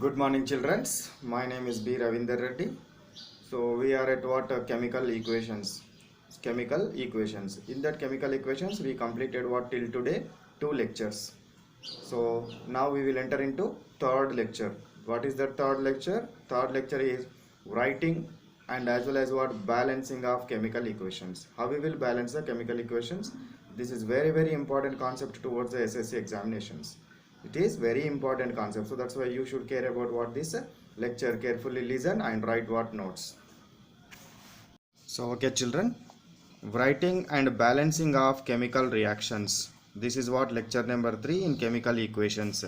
Good morning, children. My name is B. Ravinder Reddy. So we are at what chemical equations. Chemical equations. In that chemical equations, we completed what till today 2 lectures. So now we will enter into third lecture. What is the third lecture? Third lecture is writing and as well as what balancing of chemical equations. How we will balance the chemical equations? This is very important concept towards the SSC examinations. It is very important concept, so that's why you should care about what this lecture. Carefully listen and write what notes. So okay children, writing and balancing of chemical reactions. This is what lecture number 3 in chemical equations.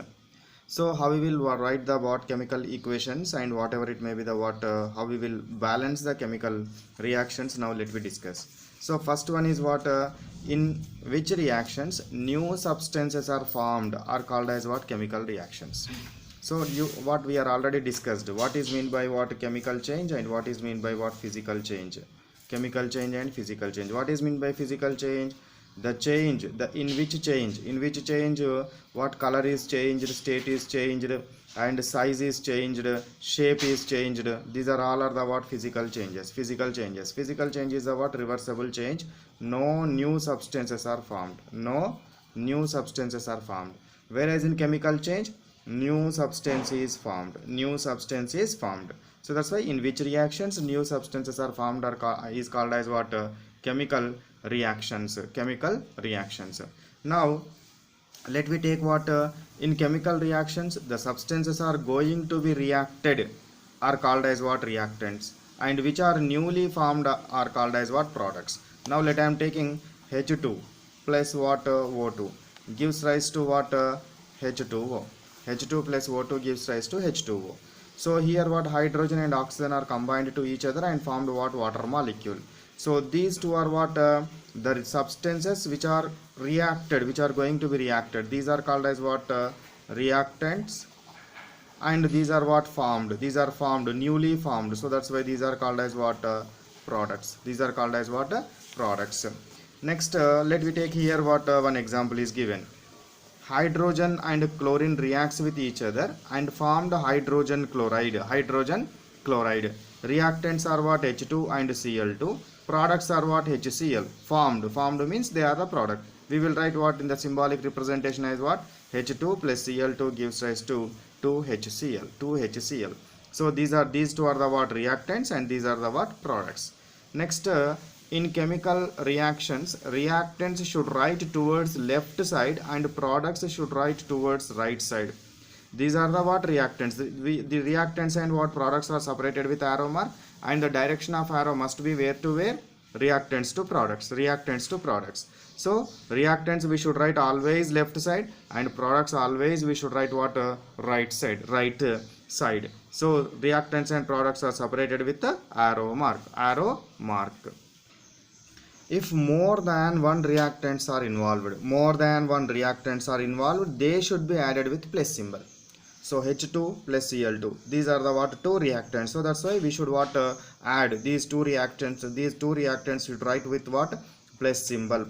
So how we will write the what chemical equations and whatever it may be the what how we will balance the chemical reactions. Now let me discuss. So first one is what in which reactions new substances are formed are called as what chemical reactions. So you what we are already discussed, what is mean by what chemical change and what is mean by what physical change. Chemical change and physical change. What is mean by physical change? The change, the in which change what color is changed, state is changed, and size is changed, shape is changed. These are all are the what physical changes. Physical change is the what reversible change. No new substances are formed. No new substances are formed. Whereas in chemical change, new substance is formed. New substance is formed. So that's why in which reactions new substances are formed are is called as what chemical reactions. Chemical reactions. Now let me take what in chemical reactions the substances are going to be reacted are called as what reactants, and which are newly formed are called as what products. Now let I am taking H2 plus what O2 gives rise to what H2O. H2 plus O2 gives rise to H2O. So here what hydrogen and oxygen are combined to each other and formed what water molecule. So these two are what the substances which are reacted, which are going to be reacted. These are called as what reactants, and these are what formed. These are formed, newly formed. So that's why these are called as what products. These are called as what products. Next, let me take here what one example is given. Hydrogen and chlorine reacts with each other and formed hydrogen chloride. Hydrogen chloride. Reactants are what H2 and Cl2. Products are what HCl. Formed. Formed means they are the product. We will write what in the symbolic representation as what H2 plus Cl2 gives rise to 2HCl. 2HCl. So these two are the what reactants and these are the what products. Next, in chemical reactions, reactants should write towards left side and products should write towards right side. These are the what reactants. The reactants and what products are separated with arrow mark, and the direction of arrow must be where to where? Reactants to products. Reactants to products. So reactants we should write always left side, and products always we should write what right side. Right side. So reactants and products are separated with the arrow mark. Arrow mark. If more than one reactants are involved, they should be added with plus symbol. So H2 plus Cl2, these are the what two reactants. So that's why we should what add these two reactants. These two reactants should write with what plus symbol.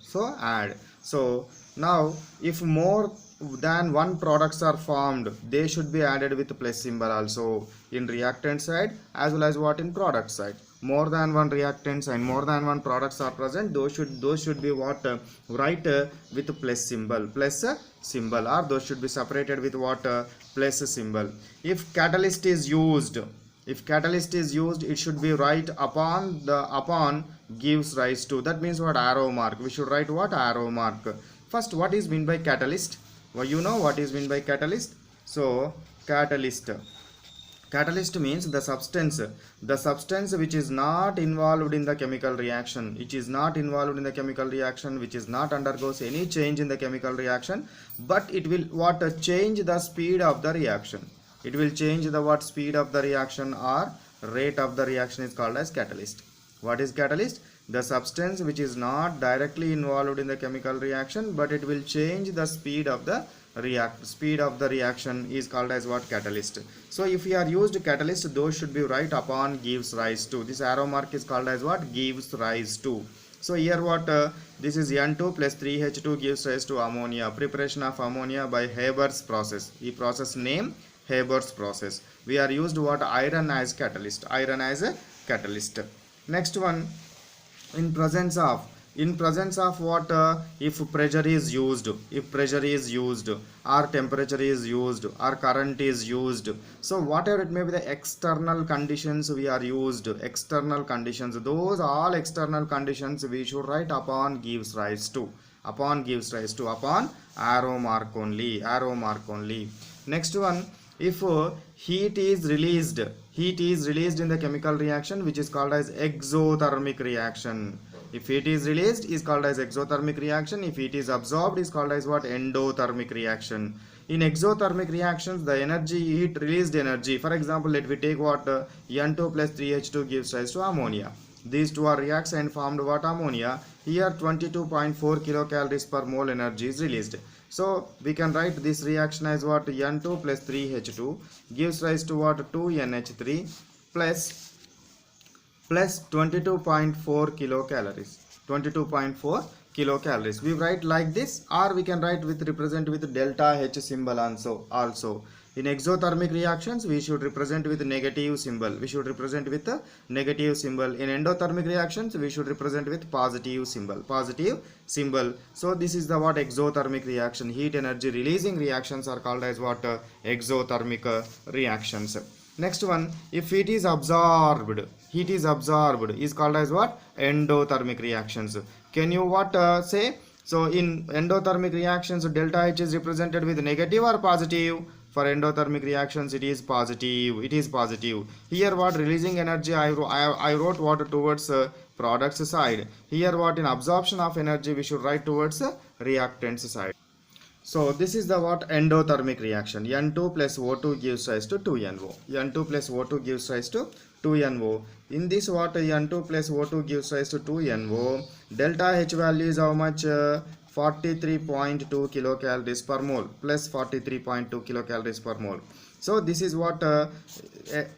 So add. So now if more than one products are formed, they should be added with plus symbol also in reactant side as well as what in product side. More than one reactants and more than one products are present, those should be what write with plus symbol. Or those should be separated with what plus symbol. If catalyst is used, it should be write upon gives rise to. That means what arrow mark. We should write what arrow mark. First, what is mean by catalyst? Well, you know what is mean by catalyst. So catalyst means the substance which is not involved in the chemical reaction, which is not undergoes any change in the chemical reaction, but it will what change the speed of the reaction. It will change the what speed of the reaction or rate of the reaction is called as catalyst. What is catalyst? The substance which is not directly involved in the chemical reaction, but it will change the speed of the reaction is called as what catalyst. So if we are used catalyst, those should be right upon gives rise to. This arrow mark is called as what gives rise to. So here what this is N2 plus 3H2 gives rise to ammonia. Preparation of ammonia by Haber's process. The process name Haber's process. We are used what? Iron as catalyst. Iron as a catalyst. Next one, in presence of what? If pressure is used, or temperature is used, or current is used, so whatever it may be, the external conditions we are used, external conditions, those all external conditions we should write upon gives rise to, upon arrow mark only. Next one, if heat is released in the chemical reaction, which is called as exothermic reaction. If heat is released, is called as exothermic reaction. If heat is absorbed, is called as what? Endothermic reaction. In exothermic reactions, the heat released energy, for example, let we take what? N2 plus 3H2 gives rise to ammonia. These two are reacts and formed what? Ammonia. Here 22.4 kilocalories per mole energy is released. So we can write this reaction as what? N2 plus 3H2 gives rise to what? 2NH3 plus 22.4 kilocalories. 22.4 kilocalories. We write like this, or we can write with represent with delta H symbol also. In exothermic reactions, we should represent with negative symbol. In endothermic reactions, we should represent with positive symbol. So this is the what? Exothermic reaction. Heat energy releasing reactions are called as what? Exothermic reactions. Next one, if heat is absorbed is called as what? Endothermic reactions. Can you what say? So in endothermic reactions, delta H is represented with negative or positive? For endothermic reactions, it is positive. Here what? Releasing energy, I wrote what? Towards products side. Here what? In absorption of energy, we should write towards reactants side. So this is the what? Endothermic reaction. N2 plus O2 gives rise to 2NO. In this what? N2 plus O2 gives rise to 2NO. Delta H value is how much? 43.2 kilocalories per mole, plus 43.2 kilocalories per mole. So this is what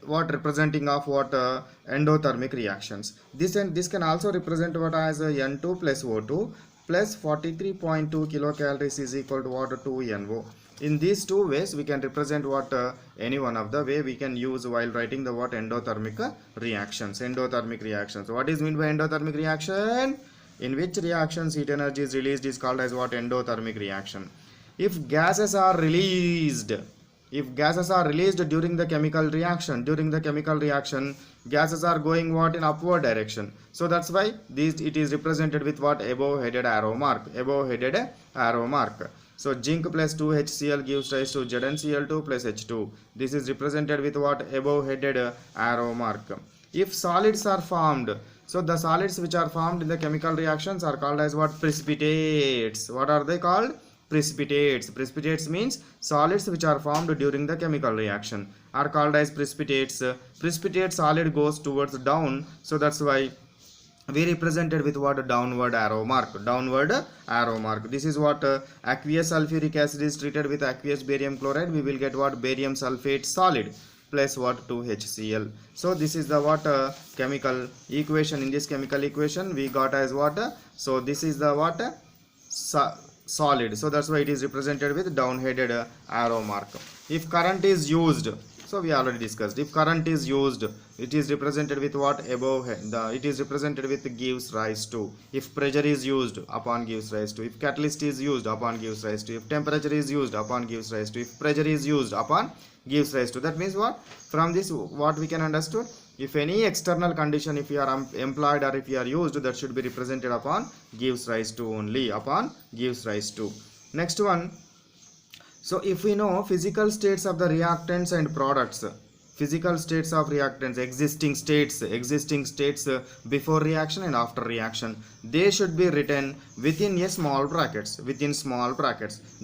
representing of what? Endothermic reactions. This can also represent what as N2 plus O2 plus 43.2 kilocalories is equal to what? 2NO. In these two ways, we can represent what? Any one of the way we can use while writing the what? Endothermic reactions. What is meant by endothermic reaction? In which reactions heat energy is released is called as what? Endothermic reaction. If gases are released during the chemical reaction, gases are going what? In upward direction. So that's why it is represented with what? Above headed arrow mark. So zinc plus 2HCl gives rise to ZnCl2 plus H2. This is represented with what? Above headed arrow mark. If solids are formed, so the solids which are formed in the chemical reactions are called as what? Precipitates. What are they called? Precipitates. Precipitates means solids which are formed during the chemical reaction are called as precipitates. Precipitate solid goes towards down, so that's why we represented with what? Downward arrow mark. This is what? Aqueous sulfuric acid is treated with aqueous barium chloride. We will get what? Barium sulfate solid plus what? 2HCl. So this is the what? Chemical equation. In this chemical equation we got as what? So this is the what? Solid. So that's why it is represented with down-headed arrow mark. If current is used, so we already discussed. If current is used, it is represented with what? Above head. It is represented with gives rise to. If pressure is used, upon gives rise to. If catalyst is used, upon gives rise to. If temperature is used, upon gives rise to. If pressure is used, upon gives rise to. That means what? From this what we can understood? If any external condition, if you are employed or if you are used, that should be represented upon gives rise to only. Upon gives rise to. Next one. So if we know physical states of the reactants and products, physical states of reactants, existing states before reaction and after reaction, they should be written within a small brackets.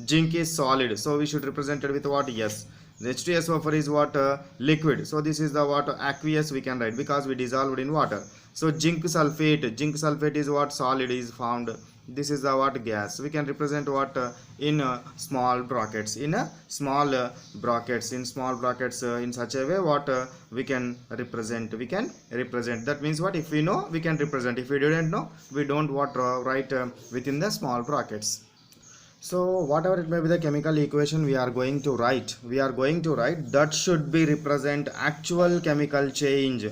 Zinc is solid, so we should represent it with what? Yes. H2SO4 is what? Liquid. So this is the what? Aqueous we can write because we dissolved in water. So zinc sulfate is what? Solid is found. This is the what? Gas. We can represent what? In small brackets. In such a way what? We can represent. That means what? If we know, we can represent. If we didn't know, we don't what? Write within the small brackets. So whatever it may be the chemical equation we are going to write, that should be represent actual chemical change,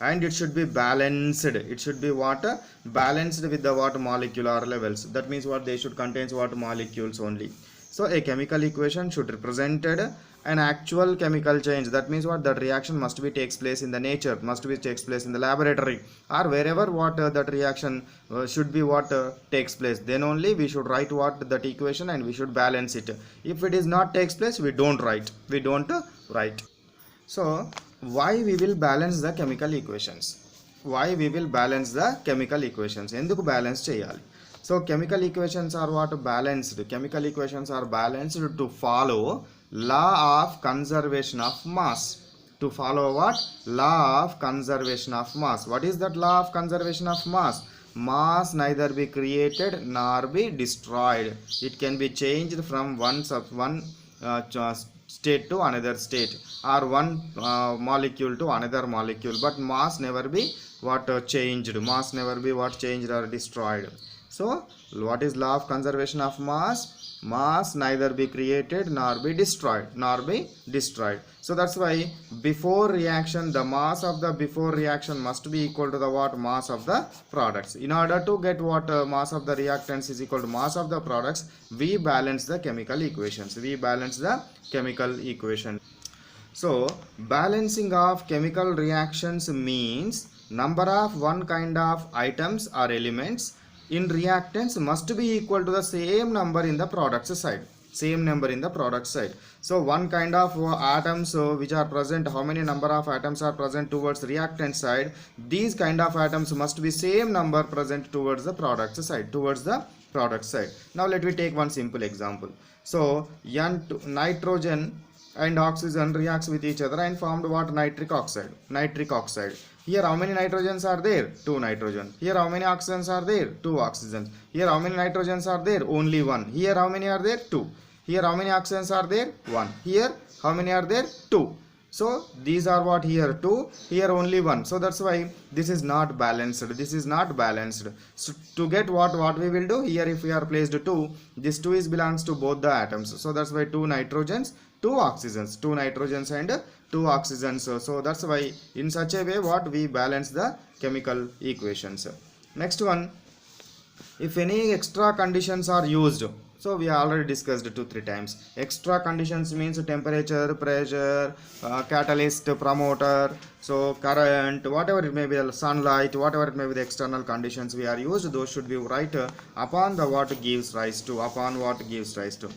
and it should be balanced. It should be what? Balanced with the what? Molecular levels. That means what? They should contain what? Molecules only. So a chemical equation should represented an actual chemical change. That means what? That reaction must be takes place in the nature, must be takes place in the laboratory, or wherever what that reaction should be what takes place. Then only we should write what that equation, and we should balance it. If it is not takes place, we don't write. So why we will balance the chemical equations? ఎందుకు balance చేయాలి? So chemical equations are what? Balanced. Chemical equations are balanced to follow law of conservation of mass. To follow what? Law of conservation of mass. What is that law of conservation of mass? Mass neither be created nor be destroyed. It can be changed from one state to another state, or one molecule to another molecule, but mass never be what changed. Mass never be what changed or destroyed. So what is law of conservation of mass? Mass neither be created nor be destroyed. So that's why before reaction, the mass of the before reaction must be equal to the what? Mass of the products. In order to get what mass of the reactants is equal to mass of the products, we balance the chemical equations. So balancing of chemical reactions means number of one kind of items or elements in reactants must be equal to the same number in the products side. So one kind of atoms which are present, how many number of atoms are present towards reactant side, these kind of atoms must be same number present towards the product side. Now let me take one simple example. So nitrogen and oxygen reacts with each other and formed what? Nitric oxide. Here how many nitrogens are there? 2 nitrogen. Here how many oxygens are there? 2 oxygens. Here how many nitrogens are there? Only 1. Here how many are there? 2. Here how many oxygens are there? 1. Here how many are there? 2. So these are what? Here 2, here only 1. So that's why this is not balanced. So to get what we will do here, if we are placed 2, this 2 is belongs to both the atoms. So that's why 2 nitrogens, 2 oxygens, 2 nitrogens and 2 oxygens. So that's why in such a way what we balance the chemical equations. Next one, if any extra conditions are used. So we already discussed 2-3 times. Extra conditions means temperature, pressure, catalyst, promoter, so current, whatever it may be, sunlight, whatever it may be the external conditions we are used, those should be right upon what gives rise to.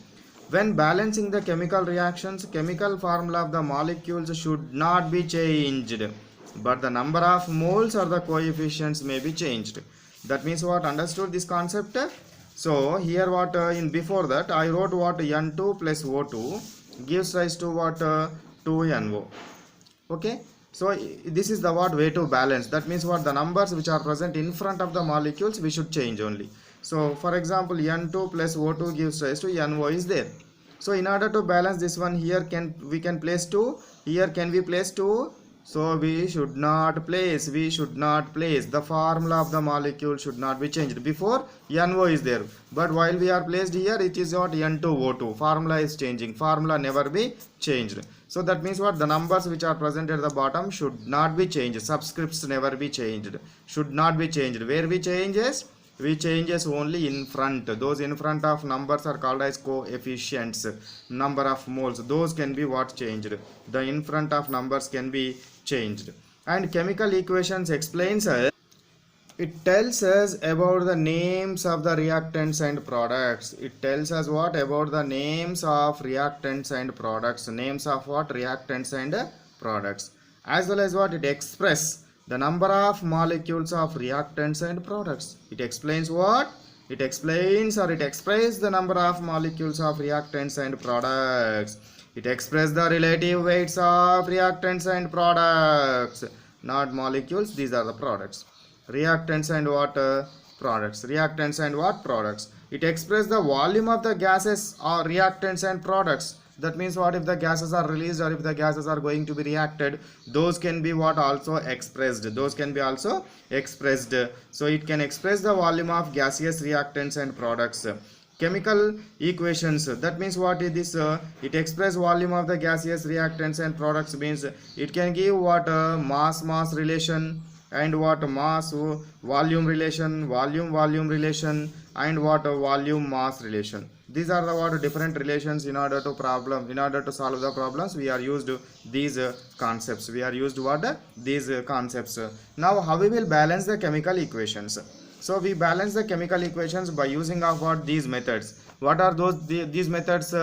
When balancing the chemical reactions, chemical formula of the molecules should not be changed, but the number of moles or the coefficients may be changed. That means what? Understood this concept? So here what in before that I wrote what? N2 plus O2 gives rise to what? 2NO. Okay. So this is the what way to balance. That means what? The numbers which are present in front of the molecules we should change only. So for example, N2 plus O2 gives rise to NO is there. So in order to balance this one, here we can place 2. Here can we place 2? So we should not place. The formula of the molecule should not be changed. Before NO is there, but while we are placed here, it is what? N2O2. Formula is changing. Formula never be changed. So that means what? The numbers which are present at the bottom should not be changed. Subscripts never be changed. Should not be changed. Where we changes? We changes only in front. Those in front of numbers are called as coefficients. Number of moles, those can be what? Changed. The in front of numbers can be changed. And chemical equations explains us, it tells us about the names of the reactants and products. It tells us what? About the names of reactants and products. Names of what? Reactants and products. As well as what? It express the number of molecules of reactants and products. It explains what? It explains or it expresses the number of molecules of reactants and products. It expresses the relative weights of reactants and products. Not molecules, these are the products. Reactants and what? Products. Reactants and what? Products. It expresses the volume of the gases or reactants and products. That means what, if the gases are released or if the gases are going to be reacted, those can be what, also expressed. Those can be also expressed. So it can express the volume of gaseous reactants and products. Chemical equations, that means what is this, it express volume of the gaseous reactants and products means it can give what, mass relation, and what, mass volume relation, volume relation, and what, volume mass relation. These are the what different relations. In order to solve the problems, we are used these concepts. We are used what, these concepts. Now how we will balance the chemical equations? So we balance the chemical equations by using of what, these methods. What are those these methods?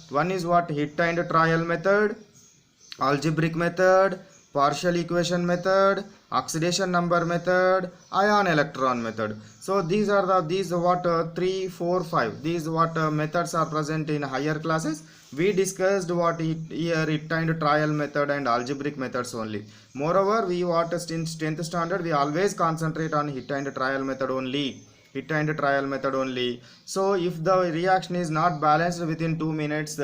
One is what, hit and trial method, algebraic method, partial equation method, oxidation number method, ion electron method. So these are the 3, 4, 5. These methods are present in higher classes. We discussed what here hit and trial method and algebraic methods only. Moreover, we in 10th standard we always concentrate on hit and trial method only. Hit and trial method only. So if the reaction is not balanced within 2 minutes,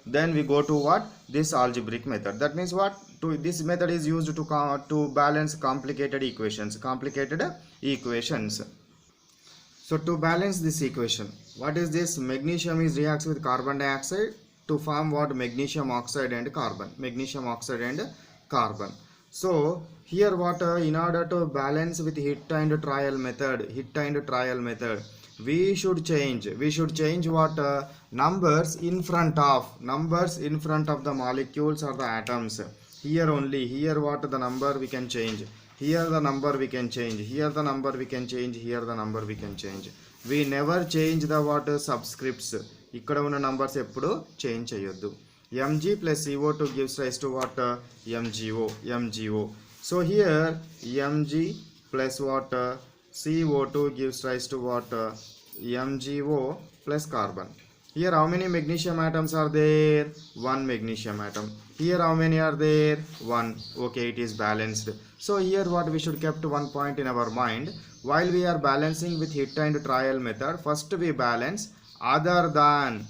then we go to what, this algebraic method. That means what, this method is used to balance complicated equations. So to balance this equation, what is this? Magnesium is reacts with carbon dioxide to form what, magnesium oxide and carbon. So here what, in order to balance with hit and trial method, we should change what, numbers in front of the molecules or the atoms. Here only, here what, the number we can change, here the number we can change, here the number we can change, here the number we can change. We never change the what, subscripts. ఇక్కడ ఉన్న numbers ఎప్పుడు change చేయొద్దు. Mg plus CO2 gives rise to what, MgO. So here Mg plus what, CO2 gives rise to what, MgO plus carbon. Here how many magnesium atoms are there? 1 magnesium atom. Here how many are there? 1. Okay, it is balanced. So here what, we should kept one point in our mind. While we are balancing with hit and trial method, first we balance other than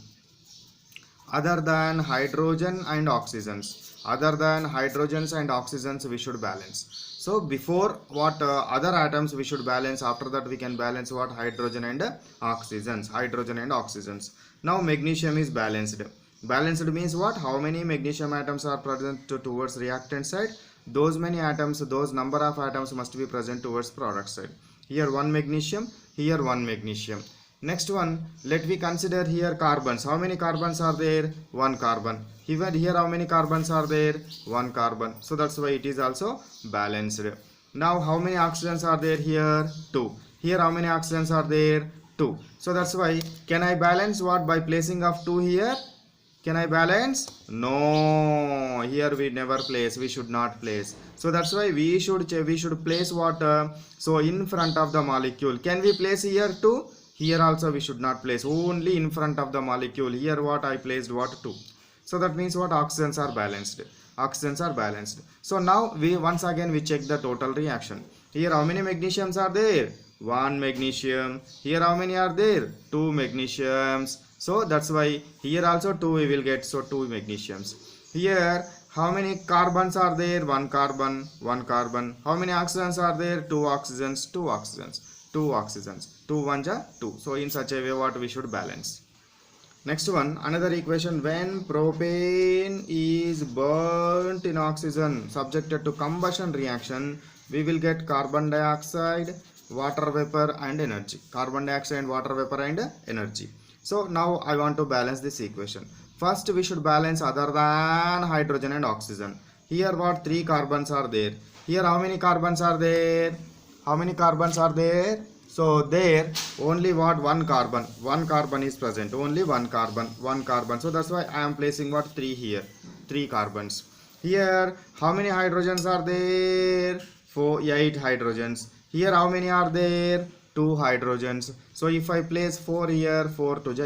hydrogen and oxygens. Other than hydrogens and oxygens we should balance. So before what, other atoms we should balance. After that we can balance what, hydrogen and oxygens. Now magnesium is balanced. Balanced means what, how many magnesium atoms are present towards reactant side, those many atoms, those number of atoms must be present towards product side. Here 1 magnesium, here 1 magnesium. Next one, let me consider here carbons. How many carbons are there? 1 carbon. Even here how many carbons are there? 1 carbon. So that's why it is also balanced. Now how many oxygens are there here? 2. Here how many oxygens are there? 2. So that's why, can I balance what, by placing of 2 here? Can I balance? No, here we never place, we should not place. So that's why we should place what, so in front of the molecule. Can we place here 2? Here also we should not place, only in front of the molecule. Here what, I placed what, 2. So that means what, oxygens are balanced. So now we once again we check the total reaction. Here how many magnesiums are there? 1 magnesium. Here how many are there? 2 magnesiums. So that's why here also 2 we will get, so 2 magnesiums. Here how many carbons are there? 1 carbon. How many oxygens are there? 2 oxygens. 2 1 ja 2. So in such a way what, we should balance. Next one, another equation, when propane is burnt in oxygen subjected to combustion reaction, we will get carbon dioxide, water vapor and energy. So now I want to balance this equation. First we should balance other than hydrogen and oxygen. Here what, 3 carbons are there. Here how many carbons are there? So there only what, 1 carbon. 1 carbon is present. Only 1 carbon. So that's why I am placing what, 3 here. 3 carbons. Here how many hydrogens are there? 8 hydrogens. Here how many are there? 2 hydrogens. So if I place 4 here, 4 to ja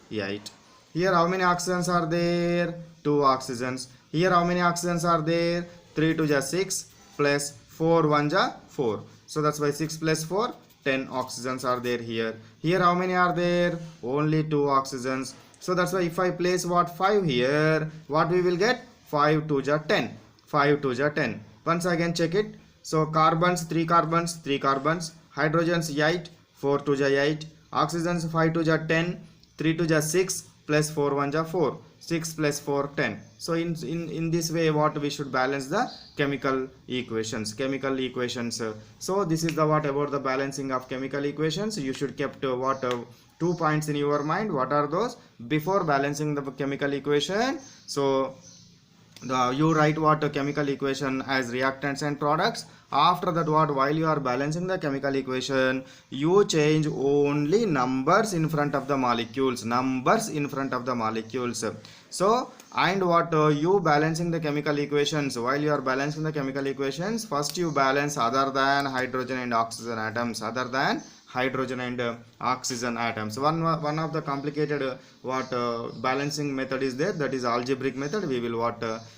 8. Here how many oxygens are there? 2 oxygens. Here how many oxygens are there? 3 to ja 6 plus 4 1 ja 4. So that's why 6 plus 4, 10 oxygens are there here. Here how many are there? Only 2 oxygens. So that's why if I place what 5 here, what we will get? 5 2 ja 10. 5 2 ja 10. Once again check it. So carbons, 3 carbons, 3 carbons. Hydrogens 8, 4 2 ja 8. Oxygens 5 2 ja 10, 3 2 ja 6, plus 4 1 ja 4. 6 plus 4 10. So in this way what we should balance the chemical equations. So this is the what about the balancing of chemical equations. You should kept what 2 points in your mind. What are those? Before balancing the chemical equation, so you write what chemical equation as reactants and products. After that, what while you are balancing the chemical equation, you change only numbers in front of the molecules. So and what you balancing the chemical equations, while you are balancing the chemical equations, first you balance other than hydrogen and oxygen atoms. One of the complicated balancing method is there, that is algebraic method. We will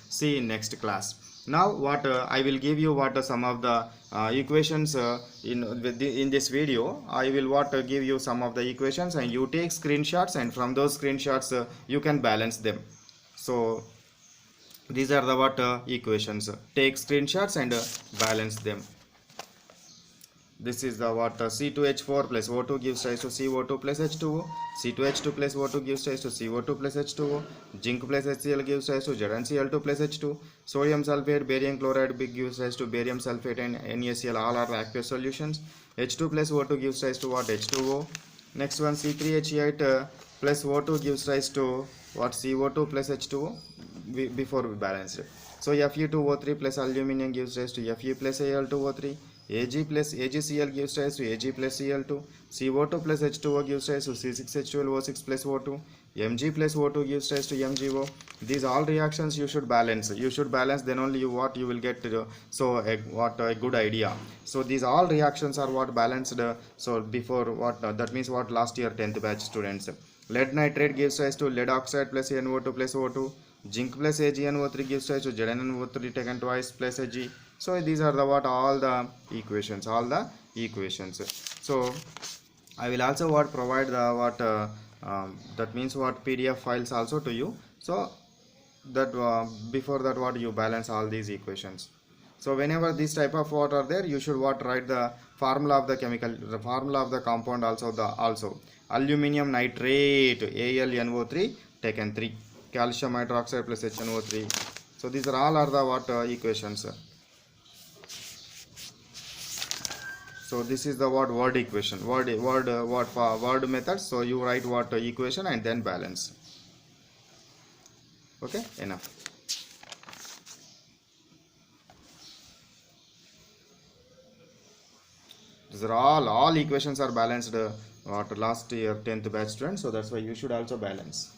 see in next class. Now what I will give you some of the equations in this video. I will give you some of the equations, and you take screenshots, and from those screenshots you can balance them. So these are the equations. Take screenshots and balance them. This is the C2H4 plus O2 gives rise to CO2 plus H2O. C2H2 plus O2 gives rise to CO2 plus H2O. Zinc plus HCl gives rise to ZnCl2 plus H2. Sodium sulfate, barium chloride gives rise to barium sulfate and NaCl. All are aqueous solutions. H2 plus O2 gives rise to what? H2O. Next one, C3H8 plus O2 gives rise to what? CO2 plus H2O. Before we balanced it. So Fe2O3 plus aluminum gives rise to Fe plus Al2O3. Ag plus AgCl gives rise to Ag plus Cl2. CO2 plus H2O gives rise to C6H12O6 plus O2. Mg plus O2 gives rise to MgO. These all reactions you should balance. Then only you will get a good idea. So these all reactions are what balanced. So before that means what last year 10th batch students. Lead nitrate gives rise to lead oxide plus NO2 plus O2. Zinc plus AgNO3 gives rise to ZnNO3 taken twice plus Ag. So these are all the equations. So I will also provide the that means PDF files also to you. So that before that you balance all these equations. So whenever this type of are there, you should write the formula of the chemical, the formula of the compound also. Aluminium nitrate AlNO3 taken 3. Calcium hydroxide plus HNO3. So these are the equations. So this is the word equation, word method. So you write equation and then balance. Okay, enough. These are all equations are balanced last year 10th batch students. So that's why you should also balance.